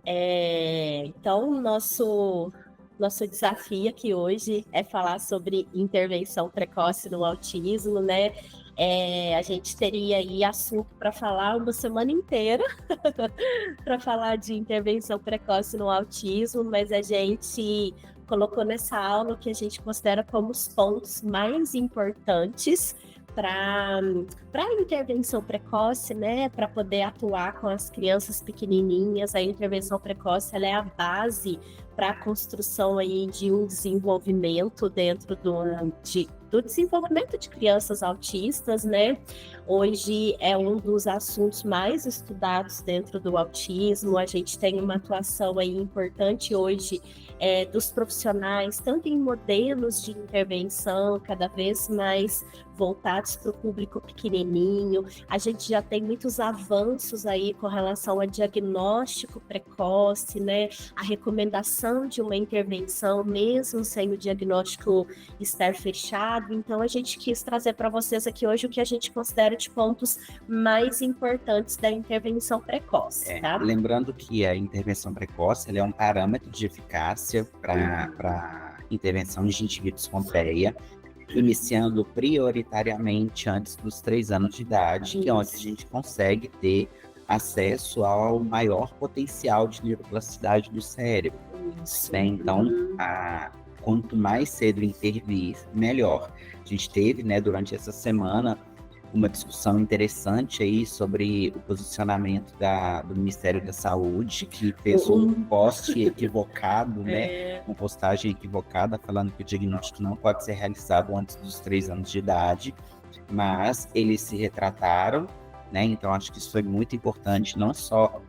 Então, nosso desafio aqui hoje é falar sobre intervenção precoce no autismo, né? A gente teria aí assunto para falar uma semana inteira para falar de intervenção precoce no autismo, mas a gente colocou nessa aula o que a gente considera como os pontos mais importantes para a intervenção precoce, né, para poder atuar com as crianças pequenininhas. A intervenção precoce ela é a base para a construção aí de um desenvolvimento dentro do desenvolvimento de crianças autistas, né? Hoje é um dos assuntos mais estudados dentro do autismo. A gente tem uma atuação aí importante hoje dos profissionais, tanto em modelos de intervenção, cada vez mais voltados para o público pequenininho. A gente já tem muitos avanços aí com relação a diagnóstico precoce, né? A recomendação de uma intervenção, mesmo sem o diagnóstico estar fechado. Então, a gente quis trazer para vocês aqui hoje o que a gente considera de pontos mais importantes da intervenção precoce, tá? Lembrando que a intervenção precoce ela é um parâmetro de eficácia para intervenção de indivíduos com TEA, iniciando prioritariamente antes dos 3 anos de idade, que é onde a gente consegue ter acesso ao maior potencial de neuroplasticidade do cérebro. Né? Então, quanto mais cedo intervir, melhor. A gente teve, né, durante essa semana, uma discussão interessante aí sobre o posicionamento do Ministério da Saúde, que fez um post equivocado, né? Uma postagem equivocada, falando que o diagnóstico não pode ser realizado antes dos 3 anos de idade, mas eles se retrataram, né? Então, acho que isso foi muito importante, não só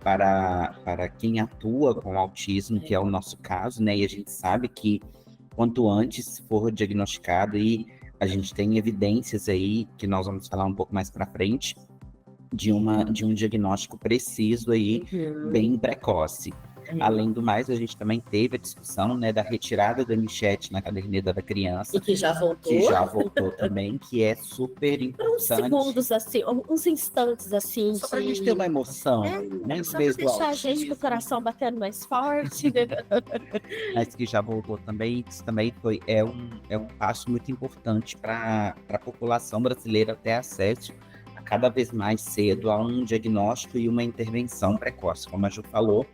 para quem atua com autismo, que é o nosso caso, né? E a gente sabe que quanto antes for diagnosticado, e a gente tem evidências aí, que nós vamos falar um pouco mais para frente, de um diagnóstico preciso aí, bem precoce. Além do mais, a gente também teve a discussão, né, da retirada do M-Chat na caderneta da criança. E que já voltou. Que já voltou também, que é super importante. Uns segundos, assim, uns instantes, assim. Só pra gente ter uma emoção, né? Só pra deixar a gente com o coração batendo mais forte. Mas que já voltou também, isso também é um passo muito importante para a população brasileira ter acesso a cada vez mais cedo a um diagnóstico e uma intervenção precoce. Como a Ju falou,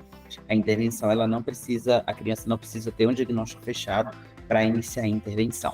a intervenção, a criança não precisa ter um diagnóstico fechado para iniciar a intervenção.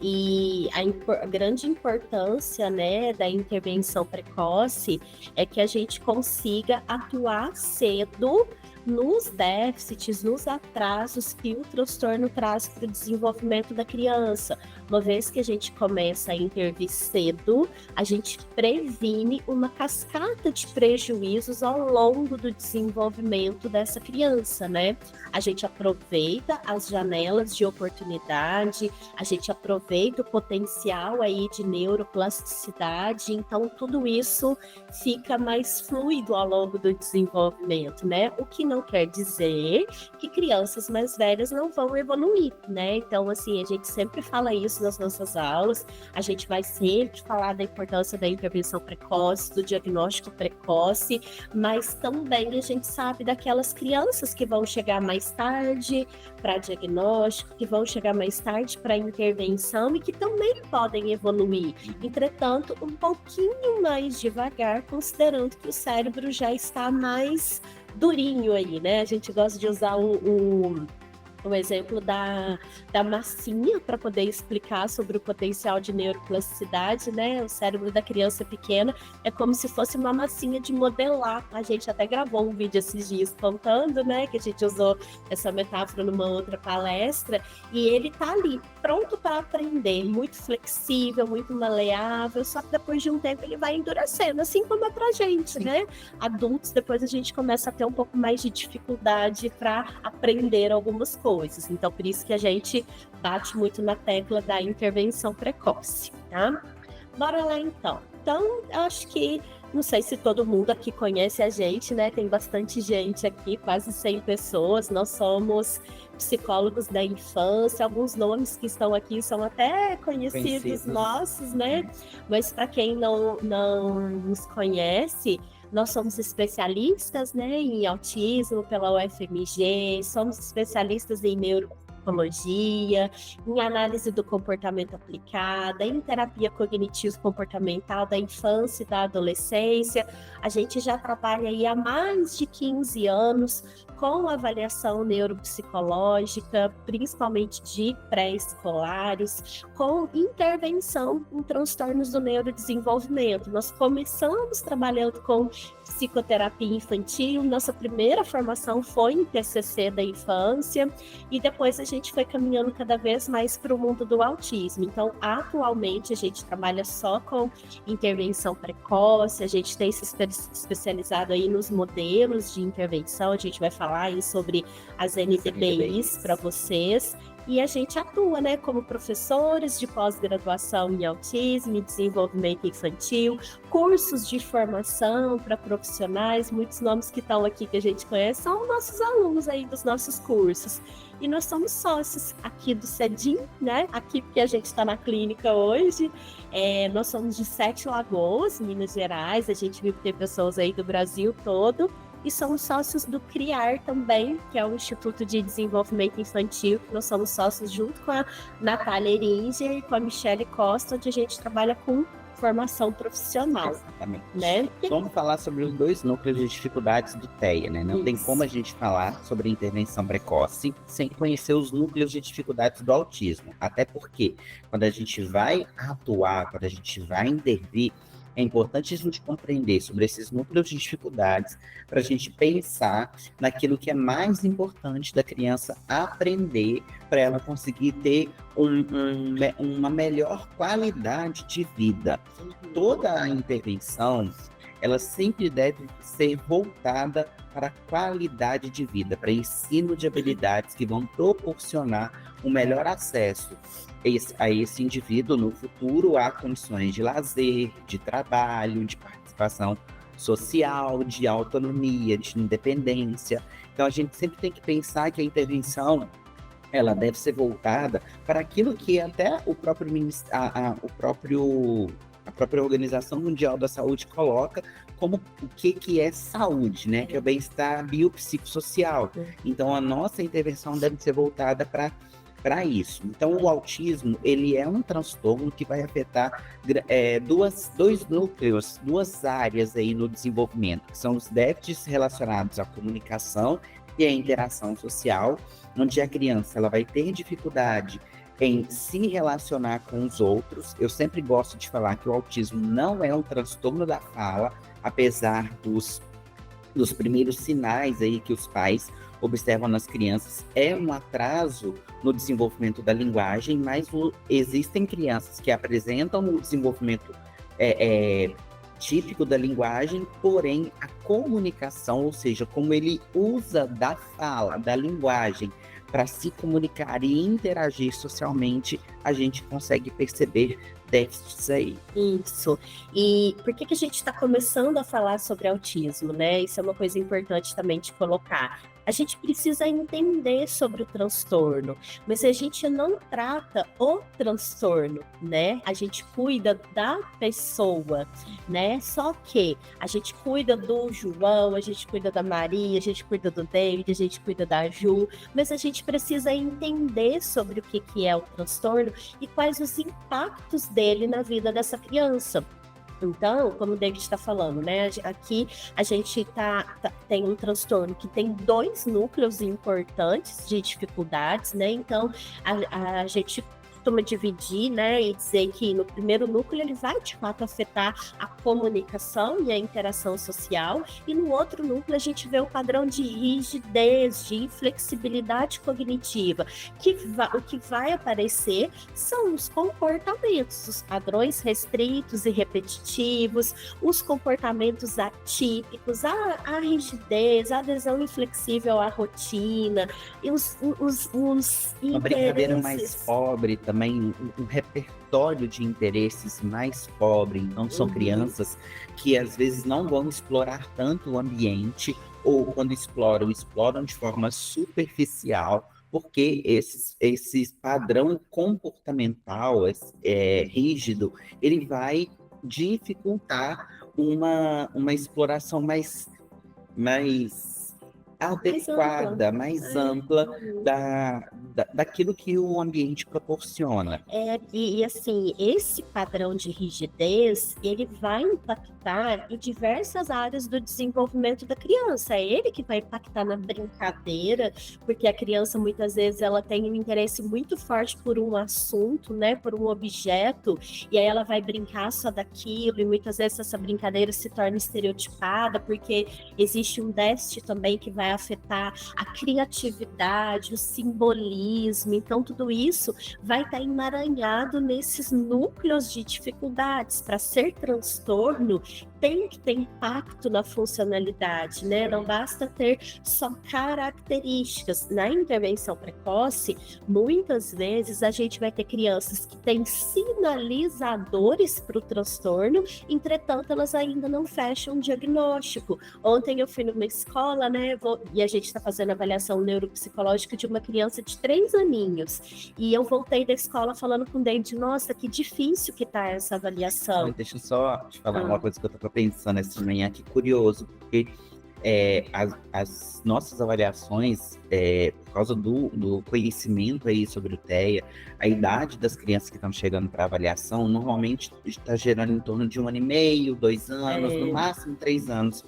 E a grande importância, né, da intervenção precoce é que a gente consiga atuar cedo nos déficits, nos atrasos que o transtorno traz para o desenvolvimento da criança. Uma vez que a gente começa a intervir cedo, a gente previne uma cascata de prejuízos ao longo do desenvolvimento dessa criança, né? A gente aproveita as janelas de oportunidade, a gente aproveita o potencial aí de neuroplasticidade, então tudo isso fica mais fluido ao longo do desenvolvimento, né? O que não quer dizer que crianças mais velhas não vão evoluir, né? Então, assim, a gente sempre fala isso nas nossas aulas, a gente vai sempre falar da importância da intervenção precoce, do diagnóstico precoce, mas também a gente sabe daquelas crianças que vão chegar mais tarde para diagnóstico, que vão chegar mais tarde para intervenção e que também podem evoluir. Entretanto, um pouquinho mais devagar, considerando que o cérebro já está mais durinho aí, né? A gente gosta de usar o exemplo da massinha para poder explicar sobre o potencial de neuroplasticidade, né? O cérebro da criança pequena é como se fosse uma massinha de modelar. A gente até gravou um vídeo esses dias contando, né? Que a gente usou essa metáfora numa outra palestra e ele tá ali, pronto para aprender, muito flexível, muito maleável, só que depois de um tempo ele vai endurecendo, assim como é pra gente, né? Adultos, depois a gente começa a ter um pouco mais de dificuldade para aprender algumas coisas. Então, por isso que a gente bate muito na tecla da intervenção precoce, tá? Bora lá, então. Então, acho que, não sei se todo mundo aqui conhece a gente, né? Tem bastante gente aqui, quase 100 pessoas. Nós somos psicólogos da infância. Alguns nomes que estão aqui são até conhecidos nossos, né? Mas para quem não nos conhece, Nós somos especialistas, né, em autismo pela UFMG, somos especialistas em neuropsicologia, em análise do comportamento aplicada, em terapia cognitivo-comportamental da infância e da adolescência. A gente já trabalha aí há mais de 15 anos com avaliação neuropsicológica, principalmente de pré-escolares, com intervenção em transtornos do neurodesenvolvimento. Nós começamos trabalhando com psicoterapia infantil, nossa primeira formação foi em TCC da infância, e depois a gente foi caminhando cada vez mais para o mundo do autismo. Então, atualmente, a gente trabalha só com intervenção precoce, a gente tem se especializado aí nos modelos de intervenção, a gente vai falar aí sobre as NDBIs para vocês, e a gente atua, né, como professores de pós-graduação em autismo e desenvolvimento infantil, cursos de formação para profissionais, muitos nomes que estão aqui que a gente conhece são nossos alunos aí dos nossos cursos. E nós somos sócios aqui do CEDIM, né, aqui porque a gente está na clínica hoje. Nós somos de Sete Lagoas, Minas Gerais, a gente vive ter pessoas aí do Brasil todo, e somos sócios do CRIAR também, que é o Instituto de Desenvolvimento Infantil. Nós somos sócios junto com a Natália Eringer e com a Michele Costa, onde a gente trabalha com formação profissional. Exatamente. Né? Vamos falar sobre os 2 núcleos de dificuldades do TEA, né? Não tem como a gente falar sobre intervenção precoce sem conhecer os núcleos de dificuldades do autismo. Até porque, quando a gente vai atuar, quando a gente vai intervir, é importante a gente compreender sobre esses núcleos de dificuldades para a gente pensar naquilo que é mais importante da criança aprender, para ela conseguir ter uma melhor qualidade de vida. Toda a intervenção, ela sempre deve ser voltada para a qualidade de vida, para ensino de habilidades que vão proporcionar um melhor acesso a esse indivíduo no futuro a condições de lazer, de trabalho, de participação social, de autonomia, de independência. Então a gente sempre tem que pensar que a intervenção ela deve ser voltada para aquilo que até o próprio a própria Organização Mundial da Saúde coloca como o que é saúde, né? Que é o bem-estar biopsicossocial. Então a nossa intervenção deve ser voltada para isso. Então, o autismo, ele é um transtorno que vai afetar dois núcleos, 2 áreas aí no desenvolvimento, que são os déficits relacionados à comunicação e à interação social, onde a criança ela vai ter dificuldade em se relacionar com os outros. Eu sempre gosto de falar que o autismo não é um transtorno da fala, apesar dos primeiros sinais aí que os pais observam nas crianças, é um atraso no desenvolvimento da linguagem, mas existem crianças que apresentam o desenvolvimento típico da linguagem, porém a comunicação, ou seja, como ele usa da fala, da linguagem, para se comunicar e interagir socialmente, a gente consegue perceber déficits aí. Isso. E por que a gente está começando a falar sobre autismo, né? Isso é uma coisa importante também de colocar. A gente precisa entender sobre o transtorno, mas a gente não trata o transtorno, né? A gente cuida da pessoa, né? Só que a gente cuida do João, a gente cuida da Maria, a gente cuida do David, a gente cuida da Ju, mas a gente precisa entender sobre o que é o transtorno e quais os impactos dele na vida dessa criança. Então, como o David está falando, né? Aqui a gente tem um transtorno que tem 2 núcleos importantes de dificuldades, né? Então, a gente costuma dividir, né, e dizer que no primeiro núcleo ele vai de fato afetar a comunicação e a interação social, e no outro núcleo a gente vê o padrão de rigidez, de inflexibilidade cognitiva, o que vai aparecer são os comportamentos, os padrões restritos e repetitivos, os comportamentos atípicos, a rigidez, a adesão inflexível à rotina, e os uma brincadeira mais pobre também, um repertório de interesses mais pobre. Então são crianças que às vezes não vão explorar tanto o ambiente, ou quando exploram de forma superficial, porque esse padrão comportamental rígido, ele vai dificultar uma exploração mais Mais ampla. adequada, mais É. ampla Uhum. daquilo que o ambiente proporciona. Assim, esse padrão de rigidez, ele vai impactar em diversas áreas do desenvolvimento da criança. É ele que vai impactar na brincadeira, porque a criança muitas vezes ela tem um interesse muito forte por um assunto, né, por um objeto, e aí ela vai brincar só daquilo, e muitas vezes essa brincadeira se torna estereotipada, porque existe um déficit também que vai afetar a criatividade, o simbolismo. Então, tudo isso vai estar emaranhado nesses núcleos de dificuldades. Para ser transtorno, tem que ter impacto na funcionalidade, né? Não basta ter só características. Na intervenção precoce, muitas vezes a gente vai ter crianças que têm sinalizadores para o transtorno, entretanto, elas ainda não fecham um diagnóstico. Ontem eu fui numa escola, né? E a gente está fazendo avaliação neuropsicológica de uma criança de 3 aninhos. E eu voltei da escola falando com o David, nossa, que difícil que tá essa avaliação. Deixa eu só te falar uma coisa que eu estava pensando essa manhã, que curioso, porque as nossas avaliações, por causa do conhecimento aí sobre o TEA, a idade das crianças que estão chegando para avaliação, normalmente está gerando em torno de 1 ano e meio, 2 anos, no máximo 3 anos.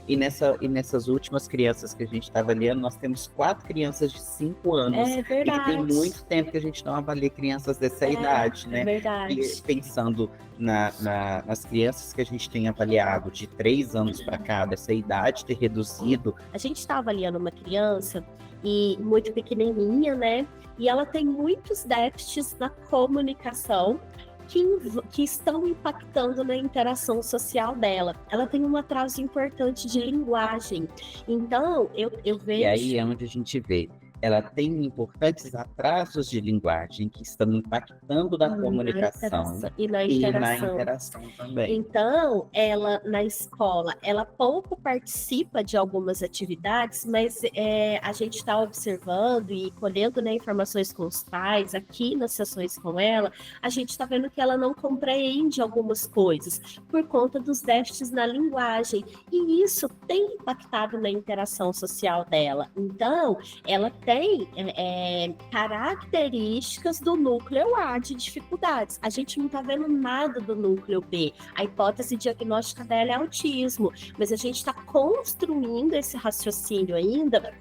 E nessas últimas crianças que a gente está avaliando, nós temos 4 crianças de 5 anos. É E que verdade. tem muito tempo que a gente não avalia crianças dessa idade, né? É verdade. E pensando nas crianças que a gente tem avaliado de 3 anos para cá, dessa idade ter reduzido. A gente está avaliando uma criança e muito pequenininha, né? E ela tem muitos déficits na comunicação que estão impactando na interação social dela. Ela tem um atraso importante de linguagem. Então, eu vejo... E aí é onde a gente vê. Ela tem importantes atrasos de linguagem que estão impactando na comunicação e na interação também. Então, ela, na escola, ela pouco participa de algumas atividades, mas a gente está observando e colhendo, né, informações com os pais, aqui nas sessões com ela, a gente está vendo que ela não compreende algumas coisas por conta dos déficits na linguagem, e isso tem impactado na interação social dela. Então, ela tem características do núcleo A de dificuldades. A gente não está vendo nada do núcleo B. A hipótese diagnóstica dela é autismo, mas a gente está construindo esse raciocínio ainda,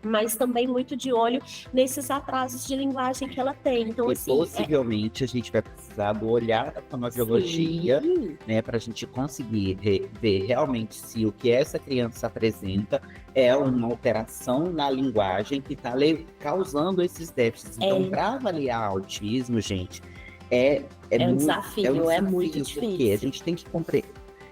mas também muito de olho nesses atrasos de linguagem que ela tem. Então, e assim, possivelmente a gente vai precisar do olhar da fonoaudiologia, né, para a gente conseguir ver realmente se o que essa criança apresenta é uma alteração na linguagem que está causando esses déficits. Então, para avaliar autismo, gente, é um desafio, é muito difícil. Porque a gente tem que compreender.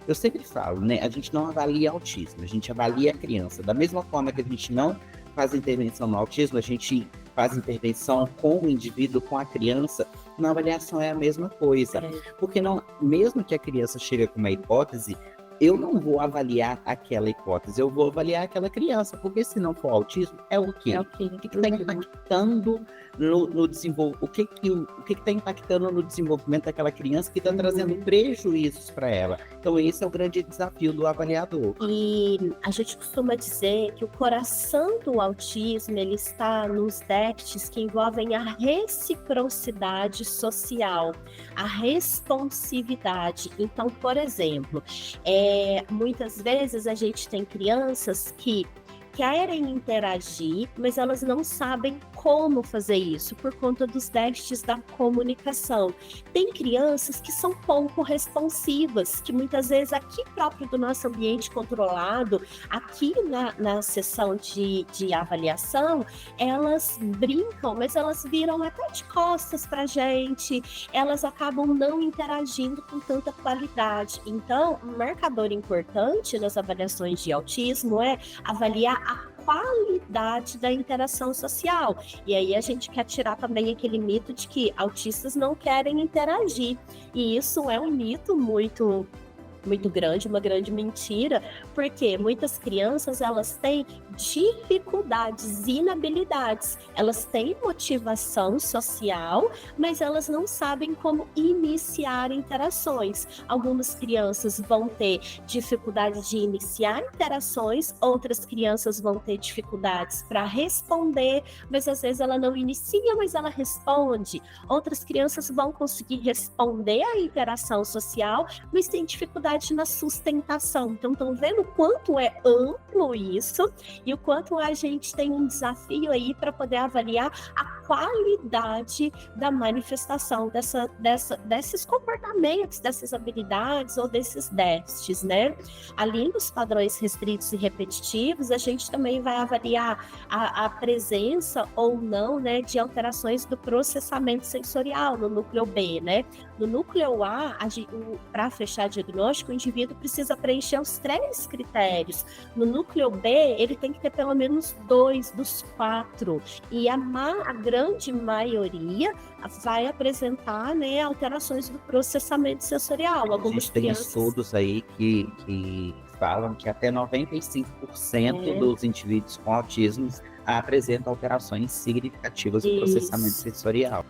Eu sempre falo, né? A gente não avalia autismo, a gente avalia a criança. Da mesma forma que a gente não faz intervenção no autismo, a gente faz intervenção com o indivíduo, com a criança. Na avaliação é a mesma coisa. Porque não, mesmo que a criança chegue com uma hipótese, eu não vou avaliar aquela hipótese, eu vou avaliar aquela criança, porque se não for autismo, é o quê? O que está impactando no desenvolvimento? O que está impactando no desenvolvimento daquela criança que está trazendo prejuízos para ela? Então, esse é o grande desafio do avaliador. E a gente costuma dizer que o coração do autismo ele está nos déficits que envolvem a reciprocidade social, a responsividade. Então, por exemplo, muitas vezes a gente tem crianças que querem interagir, mas elas não sabem como fazer isso por conta dos déficits da comunicação. Tem crianças que são pouco responsivas, que muitas vezes aqui próprio do nosso ambiente controlado, aqui na sessão de avaliação, elas brincam, mas elas viram até de costas para a gente, elas acabam não interagindo com tanta qualidade. Então, um marcador importante nas avaliações de autismo é avaliar a qualidade da interação social. E aí a gente quer tirar também aquele mito de que autistas não querem interagir. E isso é um mito muito grande, uma grande mentira, porque muitas crianças elas têm dificuldades, inabilidades. Elas têm motivação social, mas elas não sabem como iniciar interações. Algumas crianças vão ter dificuldade de iniciar interações, outras crianças vão ter dificuldades para responder, mas às vezes ela não inicia, mas ela responde. Outras crianças vão conseguir responder à interação social, mas tem dificuldade na sustentação. Então, estão vendo o quanto é amplo isso e o quanto a gente tem um desafio aí para poder avaliar a qualidade da manifestação desses comportamentos, dessas habilidades ou desses déficits, né? Além dos padrões restritos e repetitivos, a gente também vai avaliar a presença ou não, né, de alterações do processamento sensorial no núcleo B, né? No núcleo A, para fechar diagnóstico, o indivíduo precisa preencher os 3 critérios. No núcleo B, ele tem que ter pelo menos 2 dos 4. E a grande maioria vai apresentar, né, alterações do processamento sensorial. A gente tem estudos aí que falam que até 95% dos indivíduos com autismo apresentam alterações significativas do processamento sensorial.